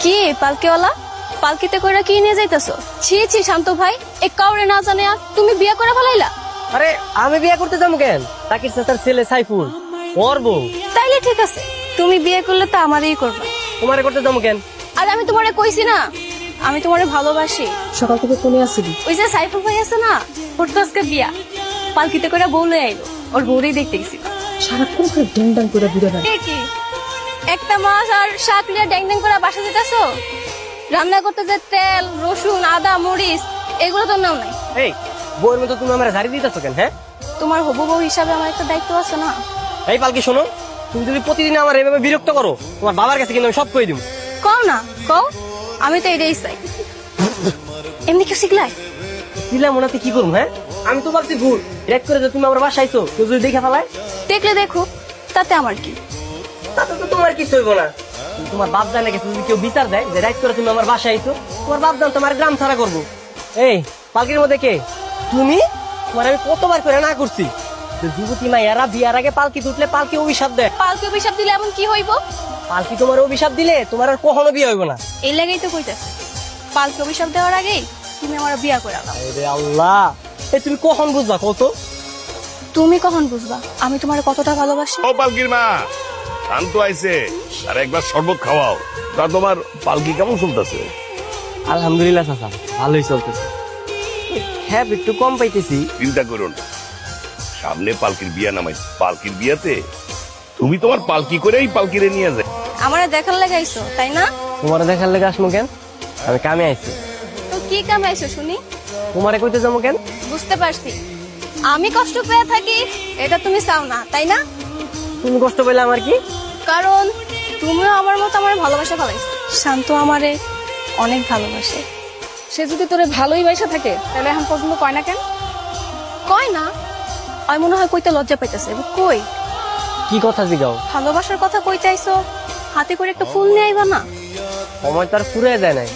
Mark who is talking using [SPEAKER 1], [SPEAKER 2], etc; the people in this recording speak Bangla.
[SPEAKER 1] কি পালকিওয়ালা, পালকিতে কইরা কি নিয়ে যাইতাছো? ছি ছি শান্ত ভাই, এক কাউরে না জানে আর তুমি বিয়ে করে ফেলাইলা।
[SPEAKER 2] আরে আমি বিয়ে করতে যাবো কেন? তাকির চাচার ছেলে সাইফুল ওর বউ।
[SPEAKER 1] তাইলে ঠিক আছে, তুমি বিয়ে করলে তো আমারই করবা।
[SPEAKER 2] তোমারে করতে যাবো কেন?
[SPEAKER 1] আর আমি তোমারে কইছি না আমি তোমারে ভালোবাসি।
[SPEAKER 2] সকাল থেকে ফোনে আসছিলি।
[SPEAKER 1] ওই যে সাইফুল ভাই আছে না, ওর তো আজকে বিয়া, পালকিতে করে বউলে আইলো, ওর বউরেই দেখতে গেছি।
[SPEAKER 2] সারাক্ষণ করে ড্যাং ড্যাং করে ঘুরে বেড়ায়।
[SPEAKER 1] কি একটা মাছ আর শাক লিয়া ড্যাং ড্যাং করে বাসা যেতেছো? রান্না করতে যে তেল রসুন আদা মরিচ এগুলো তো নাও নাই।
[SPEAKER 2] এই বউয়ের মতো তুমি আমার ঝাড়ি দিতেছো কেন? হ্যাঁ,
[SPEAKER 1] তোমার হবু বউ হিসাবে আমার একটা দায়িত্ব আছে না?
[SPEAKER 2] এই পালকি শোনো, তুমি যদি প্রতিদিন আমার এভাবে বিরক্ত করো, তোমার বাবার কাছে কিন্তু আমি সব কই দিব।
[SPEAKER 1] কও না কও, আমি তো এটাই চাই। এমনি কেউ শিখলাই?
[SPEAKER 2] দিলাম ওনাতে কি করবো? হ্যাঁ, আমি তো ভাবছি ভুল রেক করে যে তুমি আমার বাসায় আইছো, কেউ যদি দেখে ফেলায়।
[SPEAKER 1] দেখলে দেখো, তাতে আমার কি?
[SPEAKER 2] তাতে তো তোমার কিছু হইব না। তোমার বাপ জানে গেছে, যদি কেউ বিচার দেয় যে রাইট করে তুমি আমার বাসায় আইছো, তোমার বাপ জান তোমার গ্রাম ছাড়া করবো। এই পালকির মধ্যে কে তুমি? তোমার আমি কতবার করে না করছি যে যুবতী মাইয়ারা বিয়ার আগে পালকি তুটলে পালকি অভিশাপ দেয়।
[SPEAKER 1] পালকি অভিশাপ দিলে এমন কি হইব?
[SPEAKER 2] পালকি তোমার অভিশাপ দিলে তোমার আর কখনো বিয়ে হইব না।
[SPEAKER 1] এই লাগেই তো কইতাছে, পালকি অভিশাপ দেওয়ার আগেই তুমি আমার বিয়া করে দাও।
[SPEAKER 2] আরে আল্লাহ, এই তুমি কখন বুঝবা কত?
[SPEAKER 1] তুমি কখন বুঝবা আমি তোমার কতটা ভালোবাসি?
[SPEAKER 3] ও পালকির মা, শান্ত আইছে, আর একবার শরবত খাওয়াও। তা তোমার পালকি কেমন চলতেছে?
[SPEAKER 2] আলহামদুলিল্লাহ চাচা, ভালোই চলতেছে। হ্যাঁ একটু কম পাইতেছি।
[SPEAKER 3] চিন্তা করো না, সামনে পালকির বিয়া নামাই, পালকির বিয়াতে তুমি তোমার পালকি করেই পালকিরে নিয়ে যায়।
[SPEAKER 1] আমারে দেখার লাগাইছো তাই না?
[SPEAKER 2] তোমার দেখার লেগে আসমো কেন? আমি কামে আইছি।
[SPEAKER 1] তো কি কামে আইছো শুনি?
[SPEAKER 2] তোমারে কইতে যাবো কেন?
[SPEAKER 1] বুঝতে পারছি, আমি কষ্ট পেয়ে থাকি এটা তুমি চাও না তাই না?
[SPEAKER 2] তুমি কষ্ট পেলে আমার কি?
[SPEAKER 1] কারণ তুমিও আমার মতো আমার ভালোবাসা ফেলাইছো। শান্ত আমারে অনেক ভালোবাসে। সে যদি তোরে ভালোই বাসা থাকে তাহলে এখন পর্যন্ত কয় না কেন? কয় না, আমি মনে হয় কইতে লজ্জা পাইতেছে। কই
[SPEAKER 2] কি কথা জিগাও?
[SPEAKER 1] ভালোবাসার কথা কইতে আইছো, হাতে করে একটা ফুল নিয়ে আইবা না?
[SPEAKER 2] সময় তার ফুরে যায় নাই।